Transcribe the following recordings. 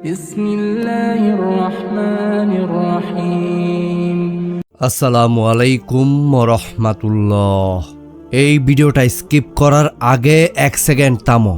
বিসমিল্লাহির রহমানির রহিম। আসসালামু আলাইকুম রাহমাতুল্লাহ। এই ভিডিওটা স্কিপ করার আগে 1 সেকেন্ড থামো,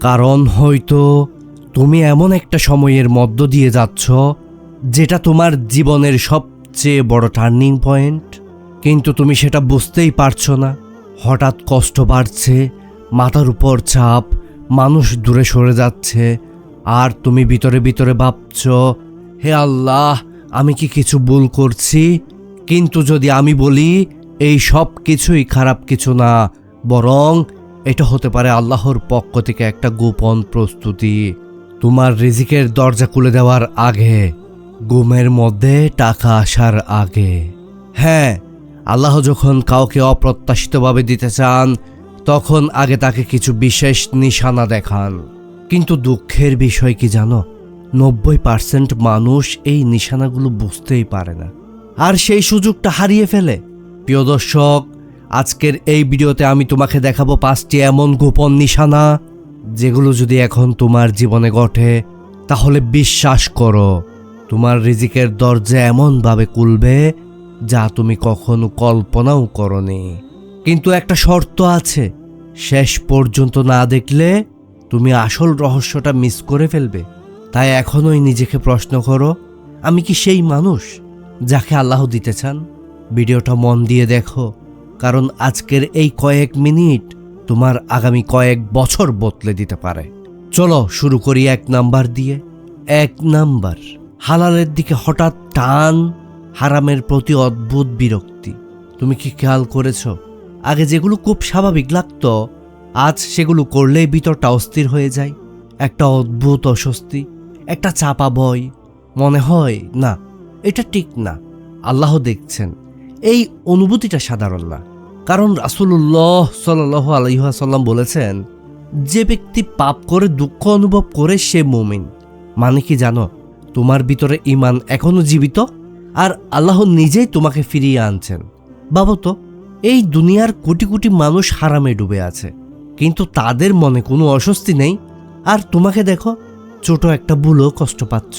কারণ হয়তো তুমি এমন একটা সময়ের মধ্য দিয়ে যাচ্ছ যেটা তোমার জীবনের সবচেয়ে বড় টার্নিং পয়েন্ট, কিন্তু তুমি সেটা বুঝতেই পারছো না। হঠাৎ কষ্ট বাড়ছে, মাথার উপর চাপ, মানুষ দূরে সরে যাচ্ছে, আর তুমি ভিতরে ভিতরে ভাবছো, হে আল্লাহ, আমি কি কিছু ভুল করছি? কিন্তু যদি আমি বলি এই সব কিছুই খারাপ কিছু না, বরং এটা হতে পারে আল্লাহর পক্ষ থেকে একটা গোপন প্রস্তুতি, তোমার রিজিকের দরজা খুলে দেওয়ার আগে, ঘুমের মধ্যে টাকা আসার আগে। হ্যাঁ, আল্লাহ যখন কাউকে অপ্রত্যাশিতভাবে দিতে চান, তখন আগে তাকে কিছু বিশেষ নিশানা দেখান। কিন্তু দুঃখের বিষয় কি জানো, 90% মানুষ এই নিশানাগুলো বুঝতেই পারে না, আর সেই সুযোগটা হারিয়ে ফেলে। প্রিয় দর্শক, আজকের এই ভিডিওতে আমি তোমাকে দেখাবো 5টি এমন গোপন নিশানা, যেগুলো যদি এখন তোমার জীবনে ঘটে, তাহলে বিশ্বাস করো তোমার রিজিকের দরজা এমনভাবে খুলবে যা তুমি কখনো কল্পনাও করোনি। কিন্তু একটা শর্ত আছে, শেষ পর্যন্ত না দেখলে তুমি আসল রহস্যটা মিস করে ফেলবে। তাই এখনোই নিজেকে প্রশ্ন করো, আমি কি সেই মানুষ যাকে আল্লাহ দিতে চান? ভিডিওটা মন দিয়ে দেখো, কারণ আজকের এই কয়েক মিনিট তোমার আগামী কয়েক বছর বদলে দিতে পারে। চলো শুরু করি 1 নাম্বার দিয়ে। 1 নাম্বার, হালালের দিকে হঠাৎ টান, হারামের প্রতি অদ্ভুত বিরক্তি। তুমি কি খেয়াল করেছো, আগে যেগুলো খুব স্বাভাবিক লাগতো, আজ সেগুলো করলেই ভিতরটা অস্থির হয়ে যায়। একটা অদ্ভুত অস্বস্তি, একটা চাপা ভয়, মনে হয় না এটা ঠিক না, আল্লাহ দেখছেন। এই অনুভূতিটা সাধারণ না, কারণ রাসূলুল্লাহ সাল্লাল্লাহু আলাইহি ওয়াসাল্লাম বলেছেন, যে ব্যক্তি পাপ করে দুঃখ অনুভব করে সে মুমিন। মানে কি জানো, তোমার ভিতরে ঈমান এখনো জীবিত, আর আল্লাহ নিজেই তোমাকে ফিরিয়ে আনছেন। ভাবো তো, এই দুনিয়ার কোটি কোটি মানুষ হারামে ডুবে আছে, কিন্তু তাদের মনে কোনো অস্বস্তি নেই, আর তোমাকে দেখো ছোট একটা ভুলও কষ্ট পাচ্ছ।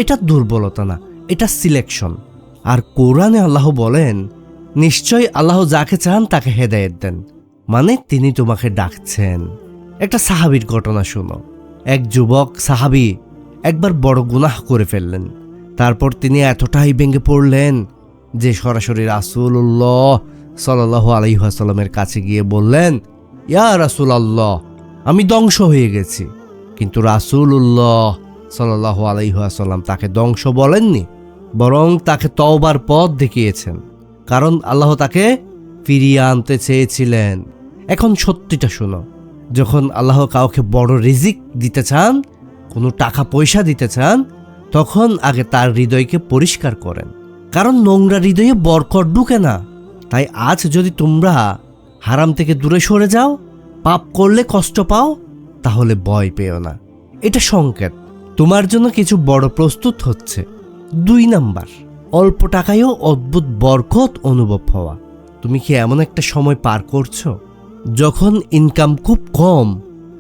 এটা দুর্বলতা না, এটা সিলেকশন। আর কোরআনে আল্লাহ বলেন, নিশ্চয়ই আল্লাহ যাকে চান তাকে হেদায়েত দেন, মানে তিনি তোমাকে ডাকছেন। একটা সাহাবীর ঘটনা শোনো। এক যুবক সাহাবী একবার বড় গুনাহ করে ফেললেন। তারপর তিনি এতটাই ভেঙে পড়লেন যে সরাসরি রাসূলুল্লাহ সাল্লাল্লাহু আলাইহি ওয়াসাল্লামের কাছে গিয়ে বললেন, ইয়া রাসূলুল্লাহ, আমি ধ্বংস হয়ে গেছি। কিন্তু রাসূলুল্লাহ সাল্লাল্লাহু আলাইহি ওয়াসাল্লাম তাকে ধ্বংস বলেননি, বরং তাকে তওবার পথ দেখিয়েছেন, কারণ আল্লাহ তাকে ফিরিয়ে আনতে চেয়েছিলেন। এখন সত্যিটা শোনো, যখন আল্লাহ কাউকে বড় রিজিক দিতে চান, কোনো টাকা পয়সা দিতে চান, তখন আগে তার হৃদয়কে পরিষ্কার করেন, কারণ নোংরা হৃদয়ে বরকত ঢুকে না। তাই আজ যদি তোমরা হারাম থেকে দূরে সরে যাও, পাপ করলে কষ্ট পাও, তাহলে ভয় পেও না, এটা সংকেত তোমার জন্য কিছু বড় প্রস্তুত হচ্ছে। 2 নাম্বার, অল্প টাকায়ও অদ্ভুত বরকত অনুভব হওয়া। তুমি কি এমন একটা সময় পার করছো যখন ইনকাম খুব কম,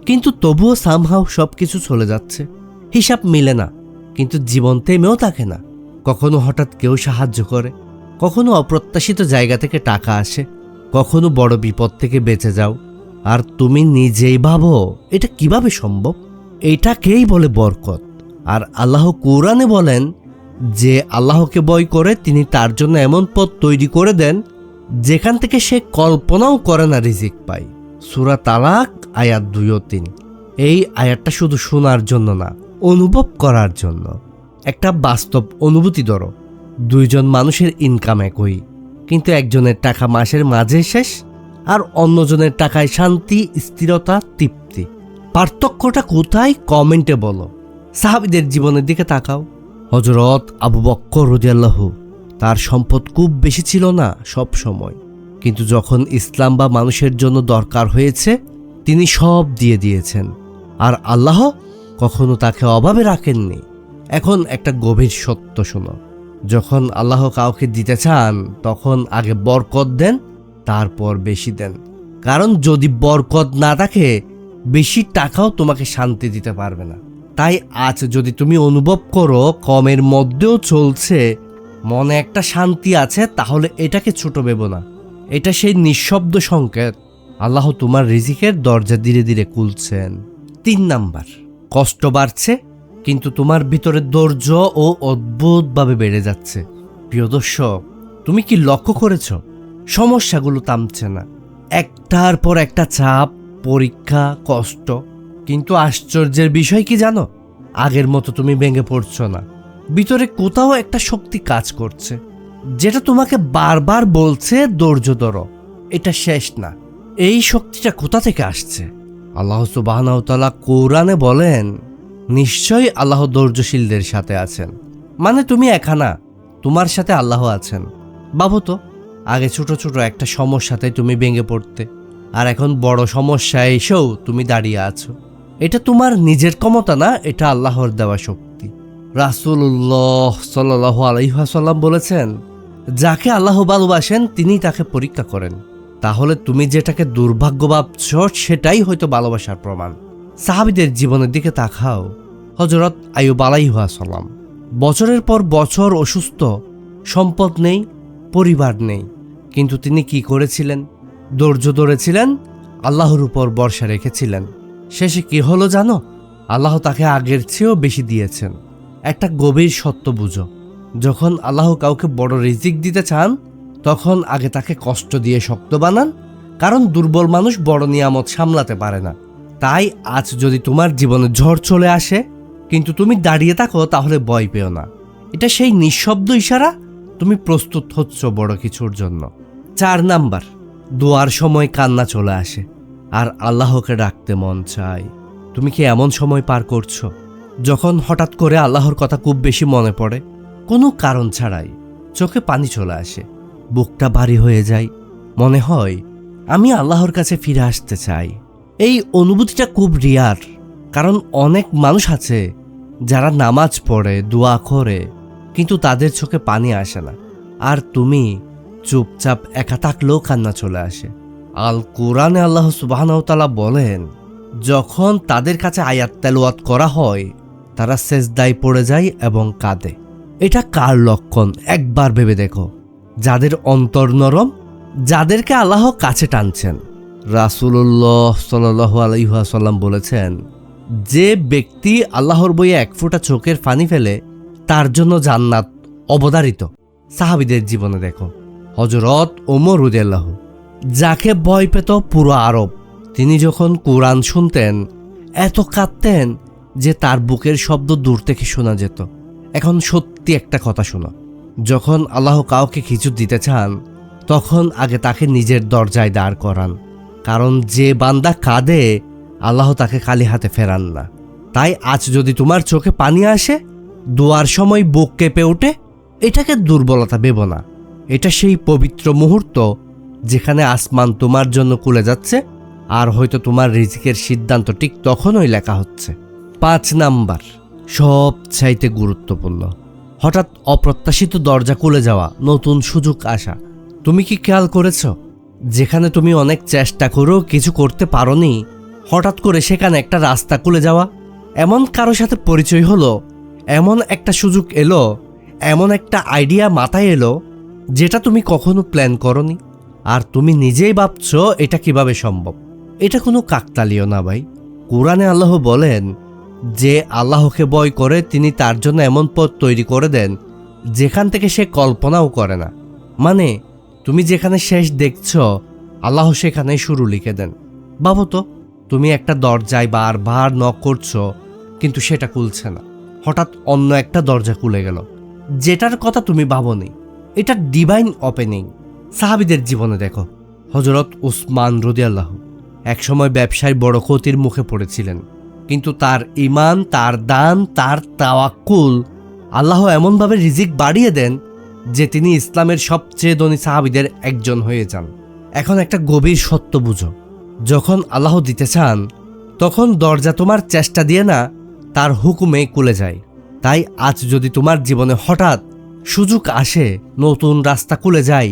কিন্তু তবুও সামহাও সবকিছু চলে যাচ্ছে, হিসাব মিলে না, কিন্তু জীবন থেমেও থাকে না। কখনো হঠাৎ কেউ সাহায্য করে, কখনো অপ্রত্যাশিত জায়গা থেকে টাকা আসে, কখনো বড় বিপদ থেকে বেঁচে যাও, আর তুমি নিজেই ভাবো এটা কিভাবে সম্ভব? এটাকেই বলে বরকত। আর আল্লাহ কোরআনে বলেন, যে আল্লাহকে ভয় করে তিনি তার জন্য এমন পথ তৈরি করে দেন যেখান থেকে সে কল্পনাও করে না রিজিক পায়। সূরা তালাক আয়াত 2 ও 3। এই আয়াতটা শুধু শোনার জন্য না, অনুভব করার জন্য। একটা বাস্তব অনুভূতি ধরো, 2 জন মানুষের ইনকাম একই, কিন্তু একজনের টাকা মাসের মাঝে শেষ, আর অন্যজনের টাকায় শান্তি, স্থিরতা, তৃপ্তি। পার্থক্যটা কোথায়? কমেন্টে বলো। সাহাবীদের জীবনের দিকে তাকাও। হযরত আবু বকর রাদিয়াল্লাহু, তার সম্পদ খুব বেশি ছিল না সব সময়, কিন্তু যখন ইসলাম বা মানুষের জন্য দরকার হয়েছে, তিনি সব দিয়ে দিয়েছেন, আর আল্লাহ কখনো তাকে অভাবে রাখেননি। এখন একটা গভীর সত্য শোনো, যখন আল্লাহ কাউকে দিতে চান, তখন আগে বরকত দেন, তারপর বেশি দেন। কারণ যদি বরকত না থাকে, বেশি টাকাও তোমাকে শান্তি দিতে পারবে না। তাই আজ যদি তুমি অনুভব করো কমের মধ্যেও চলছে, মনে একটা শান্তি আছে, তাহলে এটাকে ছোট ভেবো না। এটা সেই নিঃশব্দ সংকেত আল্লাহ তোমার রিজিকের দরজা ধীরে ধীরে খুলছেন। 3 নাম্বার, কষ্ট বাড়ছে কিন্তু তোমার ভিতরে ধৈর্য ও অদ্ভুতভাবে বেড়ে যাচ্ছে। প্রিয় দর্শক, তুমি কি লক্ষ্য করেছ সমস্যাগুলো থামছে না, একটার পর একটা চাপ, পরীক্ষা, কষ্ট, কিন্তু আশ্চর্যের বিষয় কি জানো, আগের মতো তুমি ভেঙে পড়ছো না। ভিতরে কোথাও একটা শক্তি কাজ করছে যেটা তোমাকে বারবার বলছে ধৈর্য ধরো, এটা শেষ না। এই শক্তিটা কোথা থেকে আসছে? আল্লাহ সুবহানাহু ওয়া তাআলা কোরআনে বলেন, নিশ্চয়ই আল্লাহ ধৈর্যশীলদের সাথে আছেন। মানে তুমি একা না, তোমার সাথে আল্লাহ আছেন। ভাবো তো, আগে ছোট ছোট একটা সমস্যাতে তুমি ভেঙে পড়তে, আর এখন বড় সমস্যা এসেও তুমি দাঁড়িয়ে আছো। এটা তোমার নিজের ক্ষমতা না, এটা আল্লাহর দেওয়া শক্তি। রাসূলুল্লাহ সাল্লাল্লাহু আলাইহি ওয়াসাল্লাম বলেছেন, যাকে আল্লাহ ভালোবাসেন তিনি তাকে পরীক্ষা করেন। তাহলে তুমি যেটাকে দুর্ভাগ্য ভাবছ সেটাই হয়তো ভালোবাসার প্রমাণ। সাহাবীদের জীবনের দিকে তাকাও। হযরত আইয়ুব আলাইহিস সালাম বছরের পর বছর অসুস্থ, সম্পদ নেই, পরিবার নেই, কিন্তু তিনি কি করেছিলেন? ধৈর্য ধরেছিলেন, আল্লাহর উপর ভরসা রেখেছিলেন। শেষে কি হলো জানো? আল্লাহ তাকে আগের চেয়েও বেশি দিয়েছেন। একটা গভীর সত্য বুঝো, যখন আল্লাহ কাউকে বড় রিজিক দিতে চান তখন আগে তাকে কষ্ট দিয়ে শক্ত বানান, কারণ দুর্বল মানুষ বড় নিয়ামত সামলাতে পারে না। তাই আজ যদি তোমার জীবনে ঝড় চলে আসে কিন্তু তুমি দাঁড়িয়ে থাকো, তাহলে ভয় পেও না। এটা সেই নিঃশব্দ ইশারা তুমি প্রস্তুত হচ্ছ বড় কিছুর জন্য। 4 নাম্বার, দোয়ার সময় কান্না চলে আসে আর আল্লাহকে ডাকতে মন চায়। তুমি কি এমন সময় পার করছো যখন হঠাৎ করে আল্লাহর কথা খুব বেশি মনে পড়ে, কোনো কারণ ছাড়াই চোখে পানি চলে আসে, বুকটা ভারী হয়ে যায়, মনে হয় আমি আল্লাহর কাছে ফিরে আসতে চাই? এই অনুভূতিটা খুব রিয়ার, কারণ অনেক মানুষ আছে যারা নামাজ পড়ে, দোয়া করে, কিন্তু তাদের চোখে পানি আসে না। আর তুমি চুপচাপ একা থাকলেও কান্না চলে আসে। আল কোরআনে আল্লাহ সুবহানাহু ওয়া তাআলা বলেন, যখন তাদের কাছে আয়াত তেলাওয়াত করা হয় তারা সেজদায় পড়ে যায় এবং কাঁদে। এটা কার লক্ষণ একবার ভেবে দেখো? যাদের অন্তর নরম, যাদেরকে আল্লাহ কাছে টানছেন। রাসূলুল্লাহ সাল্লাল্লাহু আলাইহি ওয়াসাল্লাম বলেছেন, যে ব্যক্তি আল্লাহর বইয়ে 1 ফোঁটা চোখের পানি ফেলে তার জন্য জান্নাত অবধারিত। সাহাবীদের জীবনে দেখো, হযরত ওমর রাদিয়াল্লাহু, যাকে ভয় পেত পুরো আরব, তিনি যখন কোরআন শুনতেন এত কাঁদতেন যে তার বুকের শব্দ দূর থেকে শোনা যেত। এখন সত্যি একটা কথা শোনো, যখন আল্লাহ কাউকে কিছু দিতে চান তখন আগে তাকে নিজের দরজায় দাঁড় করান, কারণ যে বান্দা কাঁদে আল্লাহ তাকে খালি হাতে ফেরান না। তাই আজ যদি তোমার চোখে পানি আসে, দোয়ার সময় বুক কেঁপে ওঠে, এটাকে দুর্বলতা ভেবো না। এটা সেই পবিত্র মুহূর্ত যেখানে আসমান তোমার জন্য খুলে যাচ্ছে, আর হয়তো তোমার রিজিকের সিদ্ধান্ত ঠিক তখনই লেখা হচ্ছে। 5 নাম্বার, সবচাইতে গুরুত্বপূর্ণ, হঠাৎ অপ্রত্যাশিত দরজা খুলে যাওয়া, নতুন সুযোগ আসা। তুমি কি খেয়াল করেছ, যেখানে তুমি অনেক চেষ্টা করেও কিছু করতে পারোনি, হঠাৎ করে সেখানে একটা রাস্তা খুলে যাওয়া? এমন কারো সাথে পরিচয় হলো, এমন একটা সুযোগ এলো, এমন একটা আইডিয়া মাথায় এলো যেটা তুমি কখনো প্ল্যান করনি, আর তুমি নিজেই ভাবছো এটা কিভাবে সম্ভব। এটা কোনো কাকতালীয় না ভাই। কোরআনে আল্লাহ বলেন, যে আল্লাহকে ভয় করে তিনি তার জন্য এমন পথ তৈরি করে দেন যেখান থেকে সে কল্পনাও করে না। মানে তুমি যেখানে শেষ দেখছো আল্লাহ সেখানে শুরু লিখে দেন। ভাবো তো, তুমি একটা দরজায় বারবার নক করছো কিন্তু সেটা খুলছে না, হঠাৎ অন্য একটা দরজা খুলে গেল যেটার কথা তুমি ভাবোনি। এটা ডিভাইন ওপেনিং। সাহাবীদের জীবনে দেখো, হযরত উসমান রাদিয়াল্লাহু একসময় ব্যবসায় বড় ক্ষতির মুখে পড়েছিলেন, কিন্তু তার ঈমান, তার দান, তার তাওয়াক্কুল, আল্লাহ এমনভাবে রিজিক বাড়িয়ে দেন যে তিনি ইসলামের সবচেয়ে ধনী সাহাবীদের একজন হয়ে যান। এখন একটা গভীর সত্য বুঝো, যখন আল্লাহ দিতে চান তখন দরজা তোমার চেষ্টা দিয়ে না, তার হুকুমে খুলে যায়। তাই আজ যদি তোমার জীবনে হঠাৎ সুযোগ আসে, নতুন রাস্তা খুলে যায়,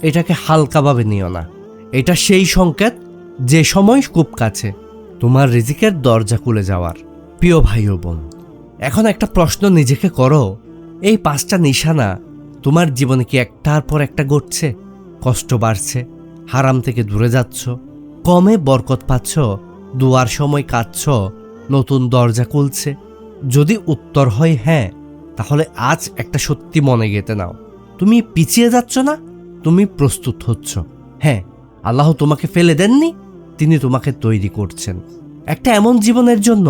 এটাকে হালকাভাবে নিও না। এটা সেই সংকেত যে সময় খুব কাছে তোমার রিজিকের দরজা খুলে যাওয়ার। প্রিয় ভাই ও বোন, এখন একটা প্রশ্ন নিজেকে করো, এই 5টা নিশানা তোমার জীবনে কি একটার পর একটা ঘটছে? কষ্ট বাড়ছে, হারাম থেকে দূরে যাচ্ছ, কমে বরকত পাচ্ছ, দুয়ার সময় কাঁদছ, নতুন দরজা খুলছে? যদি উত্তর হয় হ্যাঁ, তাহলে আজ একটা সত্যি মনে গেঁথে নাও, তুমি পিছিয়ে যাচ্ছ না, তুমি প্রস্তুত হচ্ছ। হ্যাঁ, আল্লাহ তোমাকে ফেলে দেননি, তিনি তোমাকে তৈরি করছেন একটা এমন জীবনের জন্য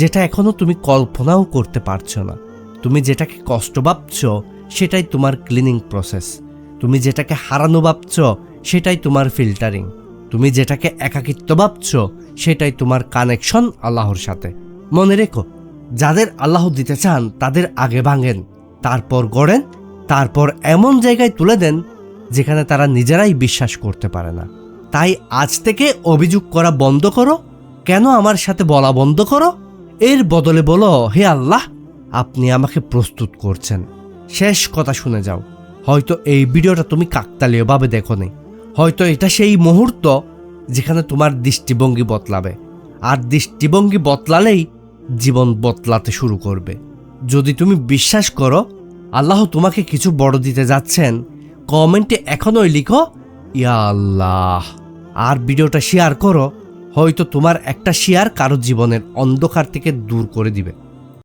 যেটা এখনো তুমি কল্পনাও করতে পারছো না। তুমি যেটাকে কষ্ট ভাবছ সেটাই তোমার ক্লিনিং প্রসেস, তুমি যেটাকে হারানো ভাবছ সেটাই তোমার ফিল্টারিং, তুমি যেটাকে একাকিত্ব ভাবছ সেটাই তোমার কানেকশন আল্লাহর সাথে। মনে রেখো, যাদের আল্লাহ দিতে চান তাদের আগে ভাঙেন, তারপর গড়েন, তারপর এমন জায়গায় তুলে দেন যেখানে তারা নিজেরাই বিশ্বাস করতে পারে না। তাই আজ থেকে অভিযোগ করা বন্ধ করো, কেন আমার সাথে বলা বন্ধ করো, এর বদলে বলো, হে আল্লাহ, আপনি আমাকে প্রস্তুত করছেন। শেষ কথা শুনে যাও, হয়তো এই ভিডিওটা তুমি কাকতালীয়ভাবে দেখোনি, হয়তো এটা সেই মুহূর্ত যেখানে তোমার দৃষ্টিভঙ্গি বদলাবে, আর দৃষ্টিভঙ্গি বদলালেই জীবন বদলাতে শুরু করবে। যদি তুমি বিশ্বাস করো আল্লাহ তোমাকে কিছু বড় দিতে যাচ্ছেন, কমেন্টে এখনই লিখো ইয়া আল্লাহ, আর ভিডিওটা শেয়ার করো, হয়তো তোমার একটা শেয়ার কারো জীবনের অন্ধকার থেকে দূর করে দিবে।